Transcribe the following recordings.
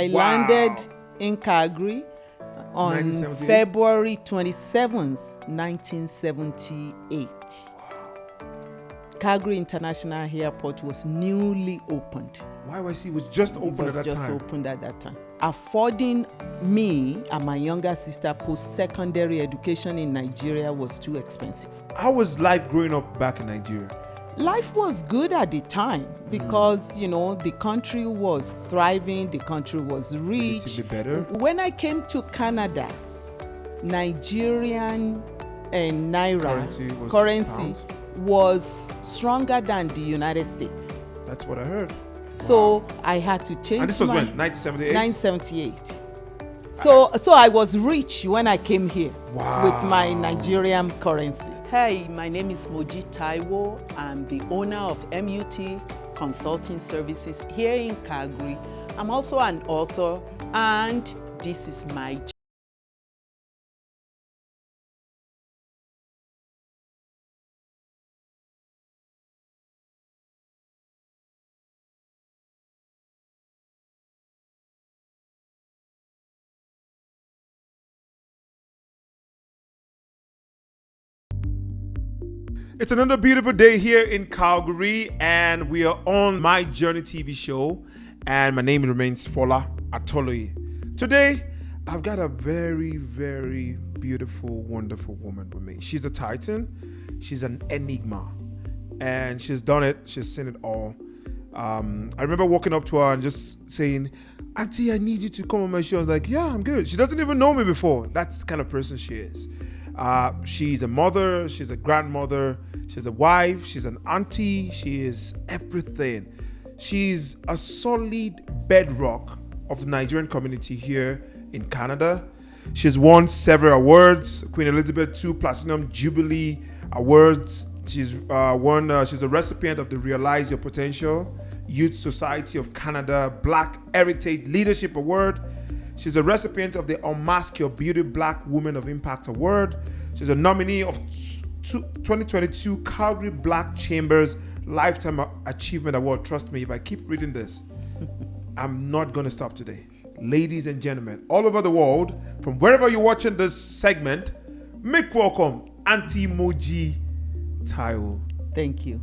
I landed in Calgary on February 27th, 1978. Calgary International Airport was newly opened. YYC was just opened at that time. It was just opened at that time. Affording me and my younger sister post-secondary education in Nigeria was too expensive. How was life growing up back in Nigeria? Life was good at the time because, the country was thriving, the country was rich. Relatively better. When I came to Canada, Nigerian and Naira currency was stronger than the United States. That's what I heard. So I had to change. And this was when? 1978? 1978. So I was rich when I came here with my Nigerian currency. Hi, my name is MOJI TAIWO. I'm the owner of MUT Consulting Services here in Calgary. I'm also an author, and this is my It's another beautiful day here in Calgary, and we are on My Journey TV show, and my name remains Fola Atoloye. Today, I've got a very, very beautiful, wonderful woman with me. She's a titan. She's an enigma, and she's done it. She's seen it all. I remember walking up to her and just saying, "Auntie, I need you to come on my show." I was like, "Yeah, I'm good." She doesn't even know me before. That's the kind of person she is. She's a mother, she's a grandmother, she's a wife, she's an auntie, she is everything. She's a solid bedrock of the Nigerian community here in Canada. She's won several awards, Queen Elizabeth II Platinum Jubilee Awards. She's a recipient of the Realize Your Potential Youth Society of Canada Black Heritage Leadership Award. She's a recipient of the Unmask Your Beauty Black Woman of Impact Award. She's a nominee of 2022 Calgary Black Chambers Lifetime Achievement Award. Trust me, if I keep reading this, I'm not going to stop today. Ladies and gentlemen, all over the world, from wherever you're watching this segment, make welcome Auntie MOJI TAIWO. Thank you.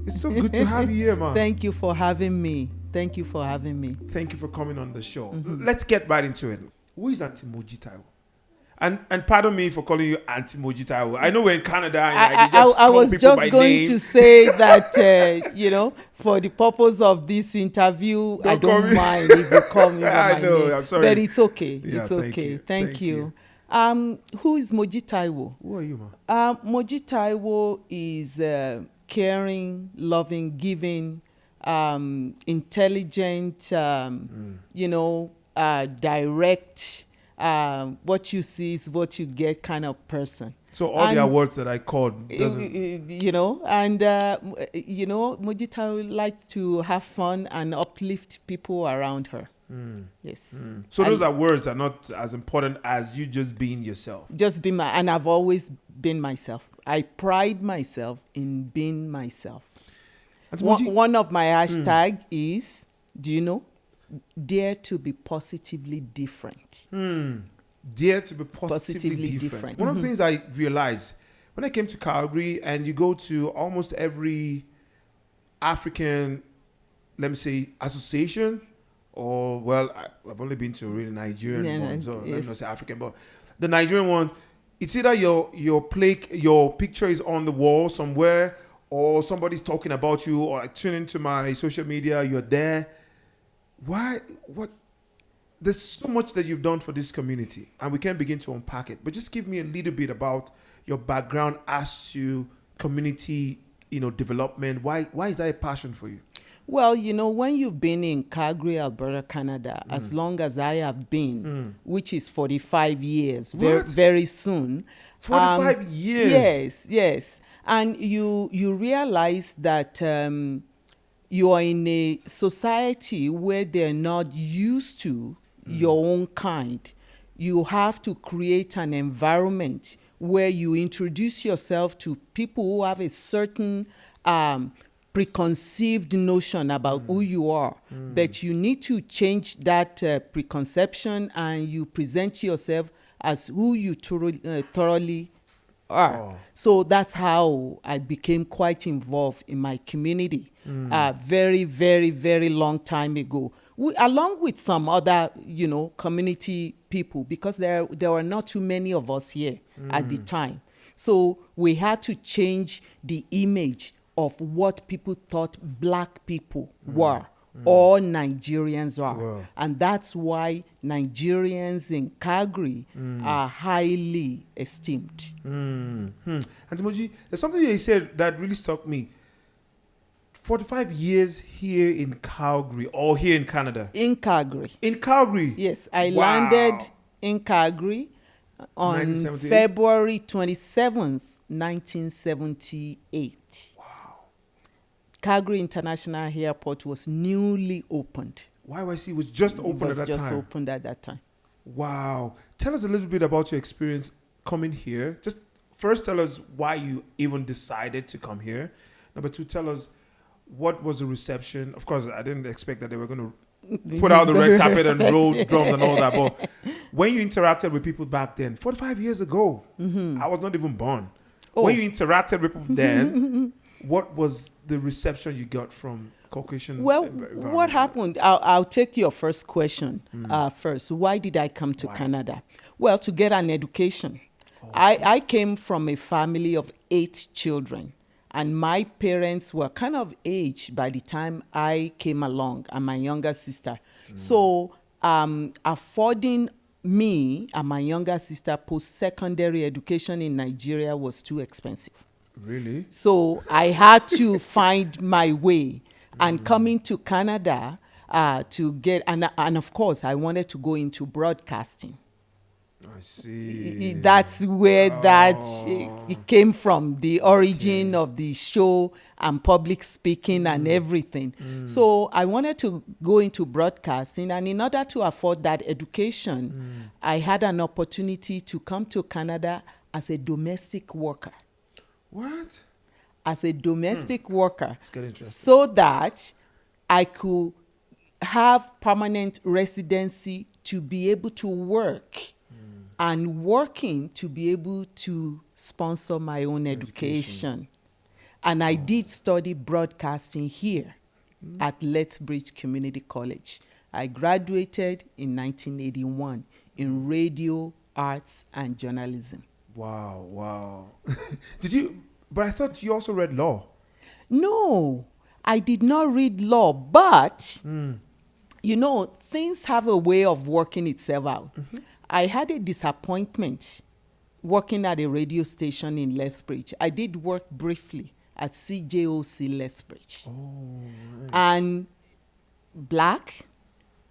It's so good to have you here, man. Thank you for having me. Thank you for having me. Thank you for coming on the show. Let's get right into it. Who is Auntie MOJI TAIWO? And pardon me for calling you Auntie MOJI TAIWO. I know we're in Canada. And I was just going to say that, for the purpose of this interview, I don't mind if you call me by my name. I'm sorry. But it's okay. Yeah, it's okay. Thank you. Who is MOJI TAIWO? Who are you, man? MOJI TAIWO is caring, loving, giving, intelligent, direct, what you see is what you get kind of person. So all the awards that I called doesn't... MOJI TAIWO likes to have fun and uplift people around her. Yes. So those awards are not as important as you just being yourself. Just be and I've always been myself. I pride myself in being myself. One of my hashtag is, do you know? Dare to be positively different. Dare to be positively different. One of the things I realized when I came to Calgary, and you go to almost every African, let me say, association, or, well, I've only been to a really Nigerian one, so let me not say African, but the Nigerian one, it's either your picture is on the wall somewhere, or somebody's talking about you, or I tune into my social media, you're there. Why? What? There's so much that you've done for this community, and we can't begin to unpack it. But just give me a little bit about your background as to community, development. Why is that a passion for you? Well, when you've been in Calgary, Alberta, Canada, as long as I have been, which is 45 years, very soon. 45 years? Yes. And you realize that you are in a society where they're not used to your own kind. You have to create an environment where you introduce yourself to people who have a certain preconceived notion about who you are, but you need to change that preconception, and you present yourself as who you thoroughly are. Oh. So that's how I became quite involved in my community very, very, very long time ago. Along with some other, community people, because there were not too many of us here at the time. So we had to change the image of what people thought black people were or Nigerians are. Wow. And that's why Nigerians in Calgary are highly esteemed. And Moji, there's something you said that really struck me. 45 years here in Calgary, or here in Canada? In Calgary. In Calgary? Yes, I Wow. landed in Calgary on 1978? February 27th, 1978. Wow. Calgary International Airport was newly opened. YYC was just opened at that It was just time? opened at that time. Wow. Tell us a little bit about your experience coming here. Just first tell us why you even decided to come here. Number two, tell us what was the reception. Of course, I didn't expect that they were going to put out the red carpet and roll drums and all that. But when you interacted with people back then, 45 years ago, I was not even born. Oh. When you interacted with people then, what was the reception you got from Caucasian Well, environment? what happened? I'll take your first question first. Why did I come to Canada? Well, to get an education. I came from a family of 8 children. And my parents were kind of aged by the time I came along, and my younger sister. So affording me and my younger sister post-secondary education in Nigeria was too expensive. Really? So I had to find my way. And coming to Canada to get, and of course, I wanted to go into broadcasting. I see. That's where it came from, the origin of the show and public speaking and everything. So I wanted to go into broadcasting, and in order to afford that education, I had an opportunity to come to Canada as a domestic worker. What? As a domestic worker, It's getting interesting. so that I could have permanent residency to be able to work and working to be able to sponsor my own education. And I did study broadcasting here at Lethbridge Community College. I graduated in 1981 in radio, arts, and journalism. Wow, wow. But I thought you also read law. No, I did not read law, but, things have a way of working itself out. I had a disappointment working at a radio station in Lethbridge. I did work briefly at CJOC Lethbridge. Oh, right. And black,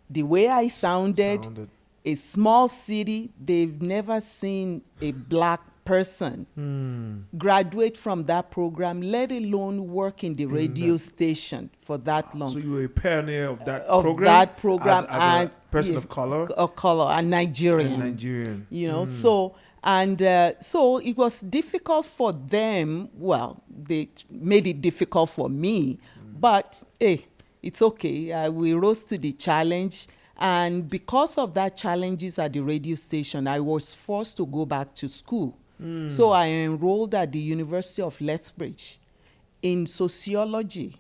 the way I sounded, a small city, they've never seen a black person graduate from that program, let alone work in the radio station for that long. So you were a pioneer of that program. as a person of color? Of color, and Nigerian. And Nigerian. So it was difficult for them. Well, they made it difficult for me, but hey, it's okay. We rose to the challenge. And because of that challenges at the radio station, I was forced to go back to school. So I enrolled at the University of Lethbridge in sociology.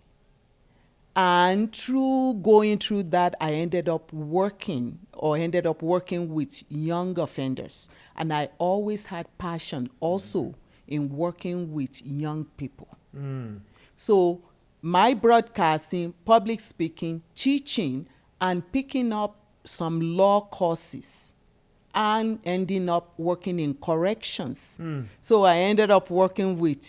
And through going through that, I ended up working with young offenders. And I always had passion also in working with young people. So my broadcasting, public speaking, teaching, and picking up some law courses and ending up working in corrections. So I ended up working with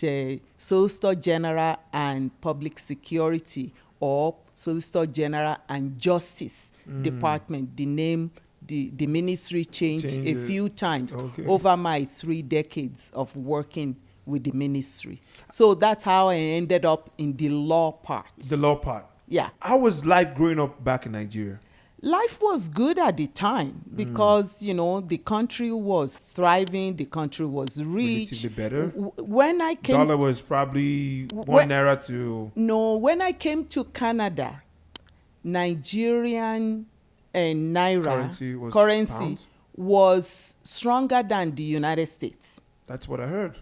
Solicitor General and Public Security, or Solicitor General and Justice Department. The name, the ministry changed a few times over my 3 decades of working with the ministry. So that's how I ended up in the law part. The law part. Yeah. How was life growing up back in Nigeria? Life was good at the time because, you know, the country was thriving, the country was rich. Relatively better. When I came... Dollar was probably one naira to... No, when I came to Canada, Nigerian and naira currency was stronger than the United States. That's what I heard.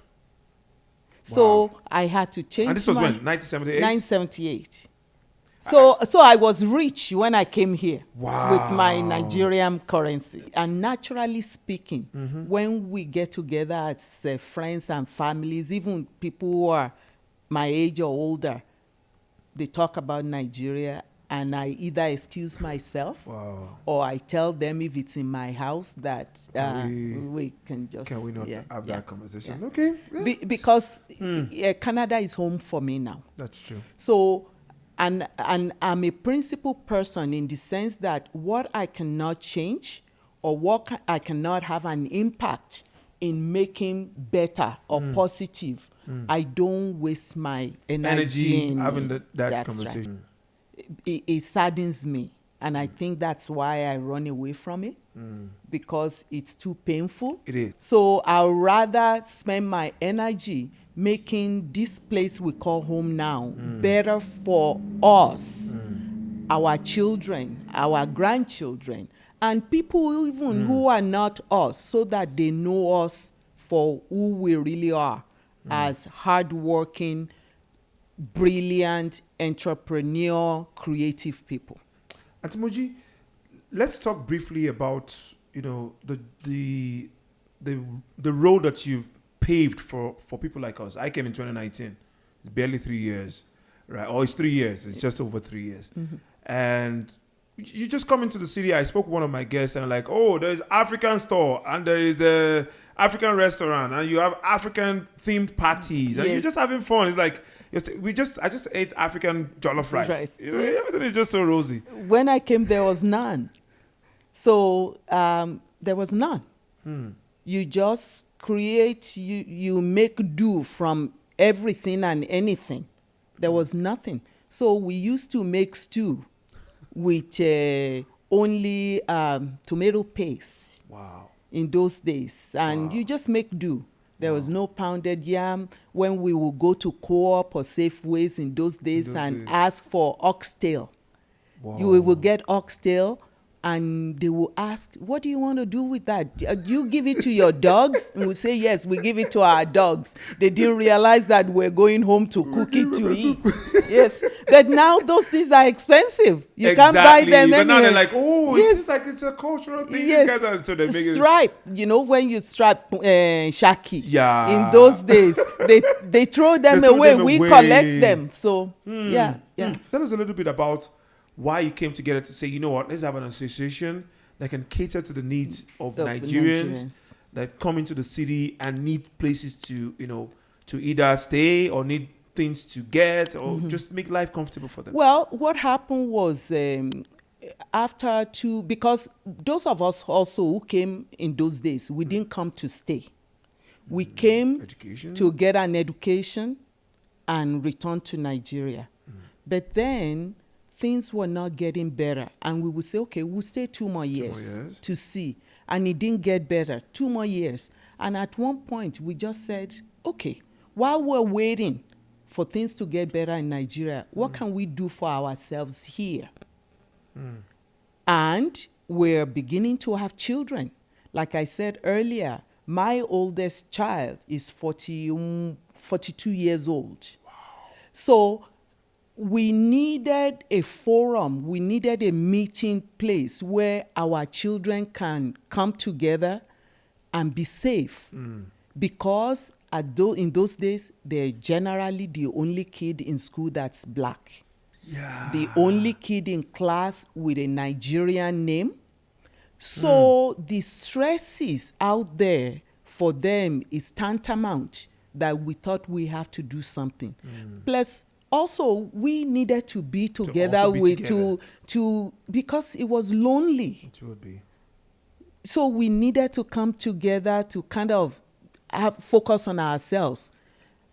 So wow. I had to change. And this was when? 1978? 1978. So I was rich when I came here wow. with my Nigerian currency. And naturally speaking, when we get together as friends and families, even people who are my age or older, they talk about Nigeria, and I either excuse myself wow. or I tell them if it's in my house that we can just... Can we not have that conversation? Yeah. Okay. Because Canada is home for me now. That's true. So... And I'm a principled person in the sense that what I cannot change or what I cannot have an impact in making better or positive, I don't waste my energy in having that conversation. Right. It saddens me. And I think that's why I run away from it, because it's too painful. It is. So I'd rather spend my energy making this place we call home now better for us, our children, our grandchildren, and people even who are not us, so that they know us for who we really are as hardworking, brilliant, entrepreneur, creative people. Auntie Moji, let's talk briefly about, you know, the road that you've paved for people like us. I came in 2019. It's barely 3 years, right? Or it's 3 years. It's just over 3 years. And you just come into the city. I spoke with one of my guests and like, oh, there's African store and there is the African restaurant and you have African themed parties and you're just having fun. It's like, I just ate African jollof rice. You know, everything is just so rosy. When I came, there was none. So there was none. You just create, you make do from everything and anything. There was nothing. So we used to make stew with only tomato paste. Wow. In those days. And you just make do. There was no pounded yam. When we would go to Co-op or Safeways in those days ask for oxtail, you will get oxtail, and they will ask, what do you want to do with that? You give it to your dogs? And we say, yes, we give it to our dogs. They didn't realize that we're going home to cook it to eat. Yes. But now those things are expensive. You can't buy them anywhere. But now they're like, oh, it's like it's a cultural thing. Yes. So they make it. Stripe. You know, when you stripe shaki. Yeah. In those days, they throw them away. We collect them. So, yeah. Tell us a little bit about why you came together to say, you know what, let's have an association that can cater to the needs of Nigerians that come into the city and need places to, you know, to either stay or need things to get or just make life comfortable for them. Well, what happened was because those of us also who came in those days, we didn't come to stay. We came to get an education and return to Nigeria. But then things were not getting better. And we would say, okay, we'll stay 2 more years to see. And it didn't get better. 2 more years. And at one point, we just said, okay, while we're waiting for things to get better in Nigeria, what can we do for ourselves here? And we're beginning to have children. Like I said earlier, my oldest child is 42 years old. Wow. So we needed a forum, we needed a meeting place where our children can come together and be safe. Because in those days, they're generally the only kid in school that's black. Yeah. The only kid in class with a Nigerian name. So the stresses out there for them is tantamount that we thought we have to do something. Plus, also, we needed to be together because it was lonely. It would be. So we needed to come together to kind of focus on ourselves.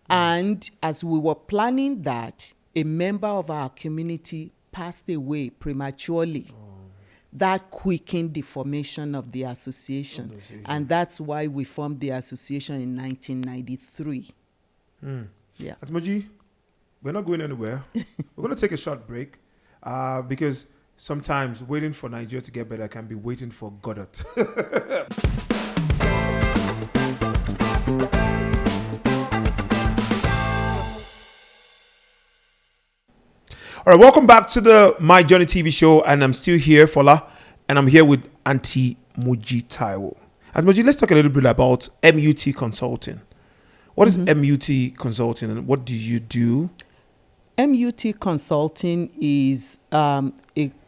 And as we were planning that, a member of our community passed away prematurely. that quickened the formation of the association. And that's why we formed the association in 1993. Yeah. At MOJI, we're not going anywhere. We're going to take a short break because sometimes waiting for Nigeria to get better can be waiting for Godot. All right, welcome back to the My Journey TV show, and I'm still here, Fola, and I'm here with Auntie MOJI TAIWO. And MOJI, let's talk a little bit about MUT Consulting. What is MUT Consulting, and what do you do? MUT Consulting is a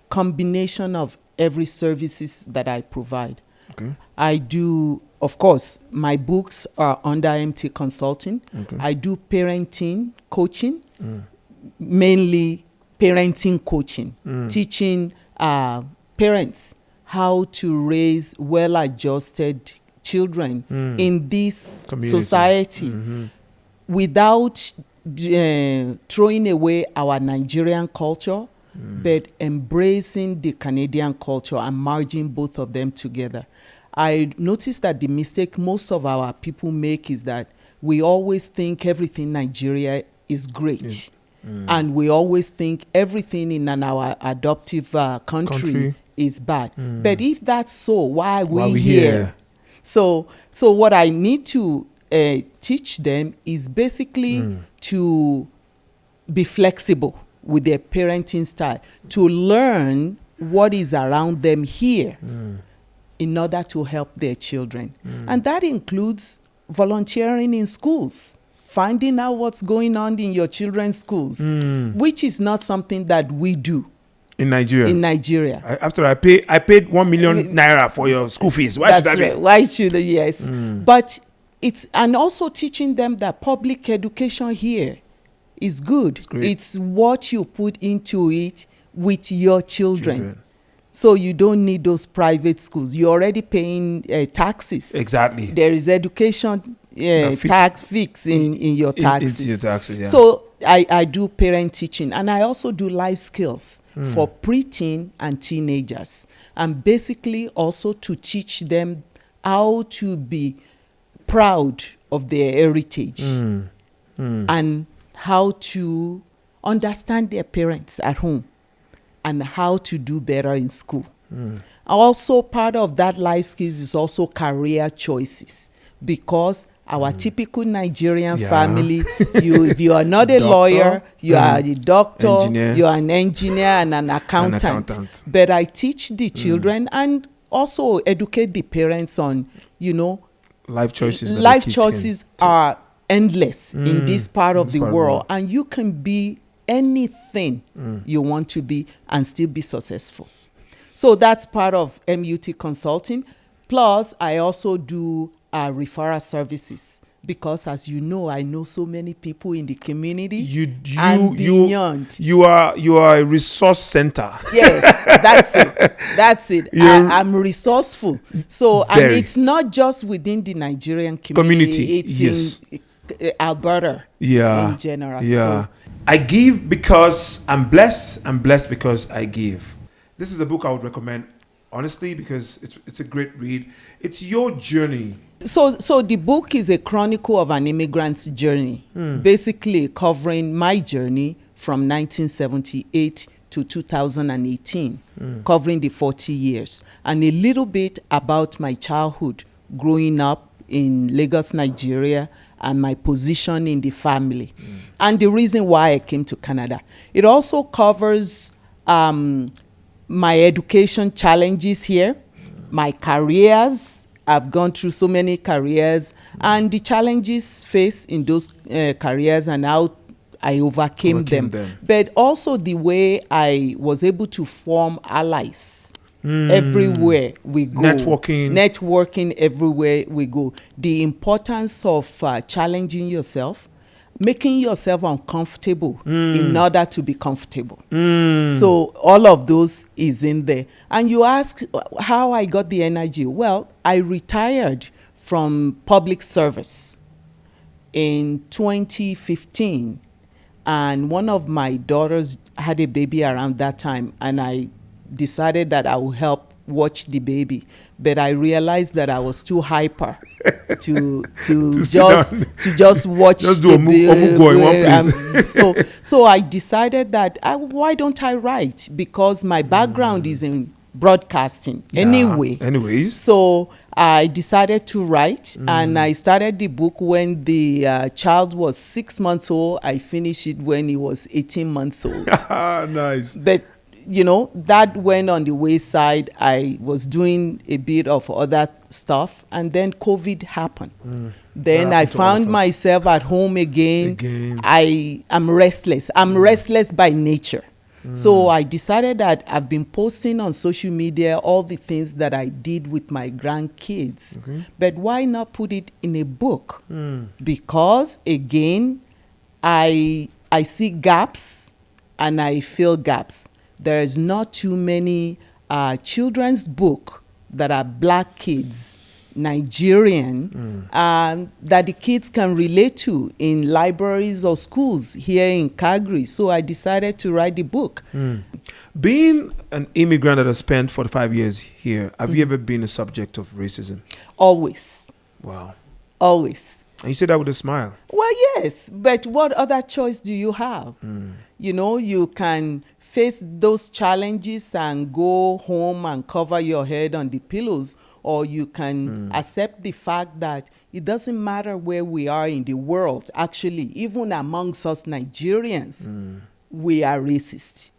combination of every services that I provide. Okay. I do, of course, my books are under MT Consulting. Okay. I do parenting coaching, mainly parenting coaching, teaching parents how to raise well-adjusted children in this Community. Society without throwing away our Nigerian culture, but embracing the Canadian culture and merging both of them together. I noticed that the mistake most of our people make is that we always think everything Nigeria is great. And we always think everything in our adoptive country is bad. But if that's so, why are we here? So what I need to teach them is basically to be flexible with their parenting style, to learn what is around them here in order to help their children. And that includes volunteering in schools, finding out what's going on in your children's schools, which is not something that we do in Nigeria. After I paid 1 million naira for your school fees. Why should I be? Why should I? Yes. But it's, and also teaching them that public education here is good. It's what you put into it with your children. So you don't need those private schools. You're already paying taxes. Exactly. There is education tax fix in your taxes. Into your taxes, yeah. So I do parent teaching, and I also do life skills for preteen and teenagers, and basically also to teach them how to be proud of their heritage and how to understand their parents at home and how to do better in school. Also, part of that life skills is also career choices, because our typical Nigerian family, if you are not a lawyer, you are a doctor, engineer. You are an engineer and an accountant. But I teach the children and also educate the parents on, life choices. Life choices are endless in this part of the world, and you can be anything you want to be and still be successful. So that's part of MUT Consulting. Plus, I also do referral services, because as you know, I know so many people in the community and beyond. You are a resource center. Yes, that's it. I'm resourceful. So, and it's not just within the Nigerian community. It's in Alberta in general. Yeah. So, I give because I'm blessed. I'm blessed because I give. This is a book I would recommend, honestly, because it's a great read. It's your journey. So the book is a chronicle of an immigrant's journey, basically covering my journey from 1978 to 2018, covering the 40 years, and a little bit about my childhood growing up in Lagos, Nigeria, and my position in the family, and the reason why I came to Canada. It also covers my education challenges here, my careers. I've gone through so many careers and the challenges faced in those careers and how I overcame them. But also the way I was able to form allies everywhere we go. Networking everywhere we go. The importance of challenging yourself, making yourself uncomfortable in order to be comfortable. So all of those is in there. And you ask how I got the energy. Well, I retired from public service in 2015. And one of my daughters had a baby around that time. And I decided that I would help watch the baby, but I realized that I was too hyper to just watch just do the a omugo in one place. So I decided that why don't I write, because my background is in broadcasting anyways. So I decided to write, and I started the book when the child was 6 months old. I finished it when he was 18 months old. Nice. But you know, that went on the wayside. I was doing a bit of other stuff, and then COVID happened. Then I found myself at home again. I am restless. I'm restless by nature. So I decided that I've been posting on social media all the things that I did with my grandkids. But why not put it in a book? Because again, I see gaps and I fill gaps. There is not too many children's book that are Black kids, Nigerian, that the kids can relate to in libraries or schools here in Calgary. So I decided to write the book. Being an immigrant that has spent 45 years here, have you ever been a subject of racism? Always. Wow. Always. And you say that with a smile. Well, yes, but what other choice do you have? You know, you can face those challenges and go home and cover your head on the pillows, or you can accept the fact that it doesn't matter where we are in the world. Actually, even amongst us Nigerians, we are racist.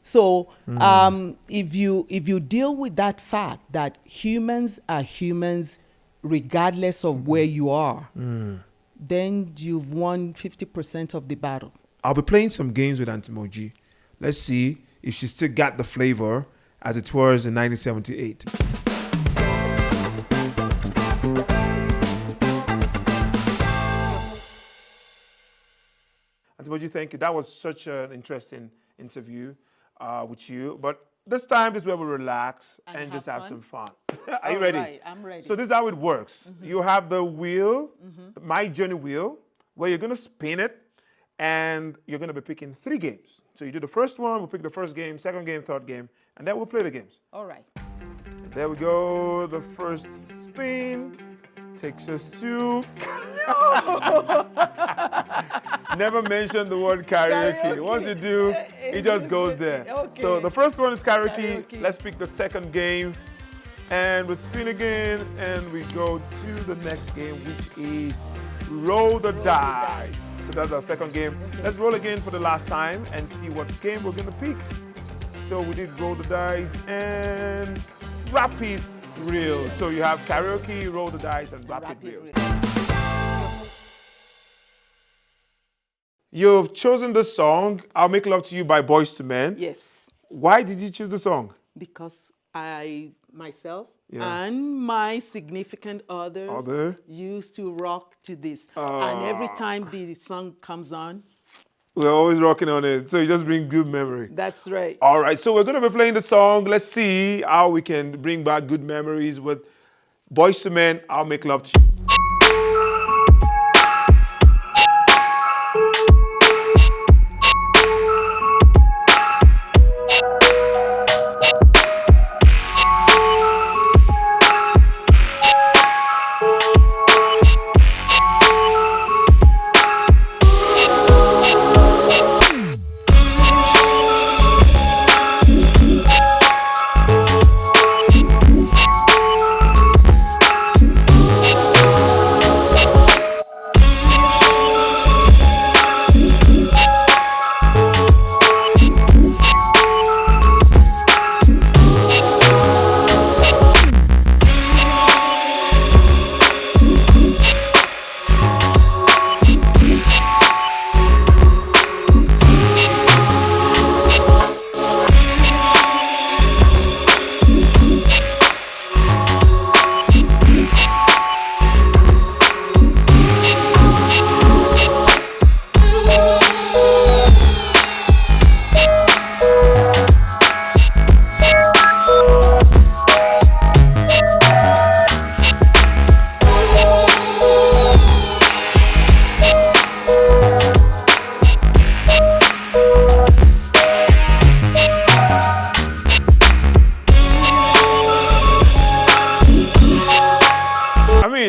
So if you deal with that fact that humans are humans regardless of where you are, then you've won 50% of the battle. I'll be playing some games with Auntie Moji. Let's see if she still got the flavor as it was in 1978. Auntie Moji, thank you. That was such an interesting interview with you. But this time is where we relax and just have some fun. Are you ready? Right, I'm ready. So this is how it works. You have the wheel, My Journey wheel, where you're going to spin it, and you're going to be picking 3 games. So you do the first one, we'll pick the first game, second game, third game, and then we'll play the games. All right. And there we go. The first spin takes us to... Never mention the word karaoke. Once you do, it just goes there. Okay. So the first one is karaoke. Let's pick the second game. And we spin again, and we go to the next game, which is roll the dice. So that's our second game. Let's roll again for the last time and see what game we're going to pick. So we did roll the dice and rapid reel. So you have karaoke, roll the dice, and rapid reel. You've chosen the song I'll Make Love to You by Boyz II Men. Yes. Why did you choose the song? Because I, myself, and my significant other used to rock to this. And every time the song comes on, we're always rocking on it. So you just bring good memory. That's right. All right. So we're going to be playing the song. Let's see how we can bring back good memories with Boyz II Men, I'll Make Love to You.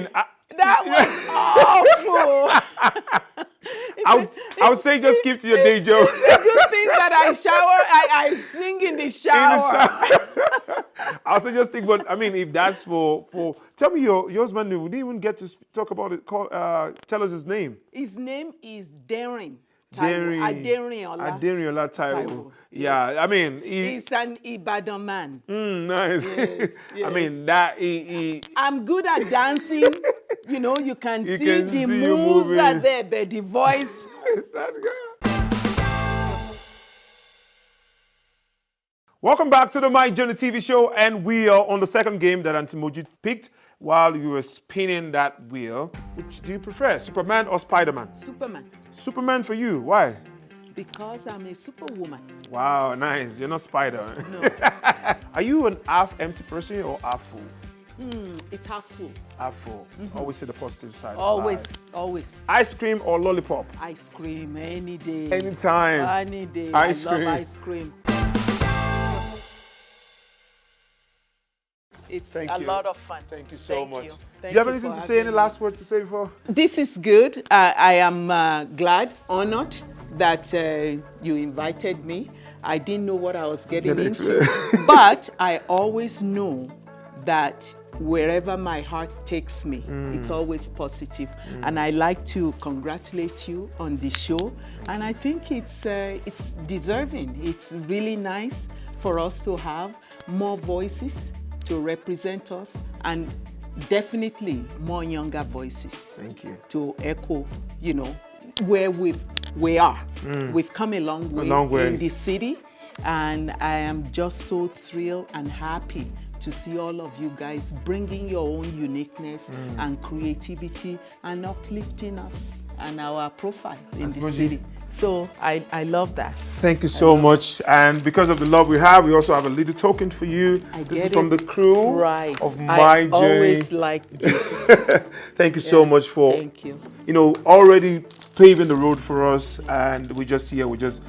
mean, That was awful. I would say just keep to your day job. It's a good thing that I shower. I sing in the shower. I also just think, but I mean, if that's for tell me your husband, we didn't even get to talk about it. Tell us his name. His name is Daring. Aderiola Taiwo. Yeah, I mean, he's an Ibadan man. Nice. Yes. I mean, that I'm good at dancing. You know, you can see the moves are there, but the voice. It's not good. Welcome back to the My Journey TV show, and we are on the second game that Auntie Moji picked while you were spinning that wheel. Which do you prefer, Superman or Spider-Man? Superman. Superman for you, why? Because I'm a superwoman. Wow, nice. You're not Spider. No. Are you an half empty person or half full? It's half full. Half full. Always see the positive side. Always, of life. always. Ice cream or lollipop? Ice cream any day. Anytime. Any day. Ice I cream. love ice cream. It's a lot of fun. Thank you so much. Do you have anything to say, any last word to say before? This is good. I am glad, honored that you invited me. I didn't know what I was getting into, but I always know that wherever my heart takes me, it's always positive. And I like to congratulate you on the show. And I think it's deserving. It's really nice for us to have more voices to represent us, and definitely more younger voices. Thank you. To echo, you know, where we are. We've come a long way in the city, and I am just so thrilled and happy to see all of you guys bringing your own uniqueness and creativity and uplifting us and our profile in the city. So I love that. Thank you so much. And because of the love we have, we also have a little token for you. This is from the crew of My Journey. I always like this. Thank you so much for, thank you. You know, already paving the road for us, and we're just here, we're just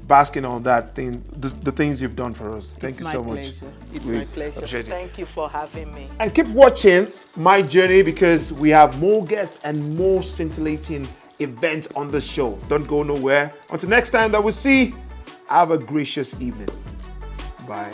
basking on that thing, the things you've done for us. Thank you so much. It's my pleasure. Thank you for having me. And keep watching My Journey, because we have more guests and more scintillating events on the show. Don't go nowhere. Until next time that we'll see, have a gracious evening. Bye.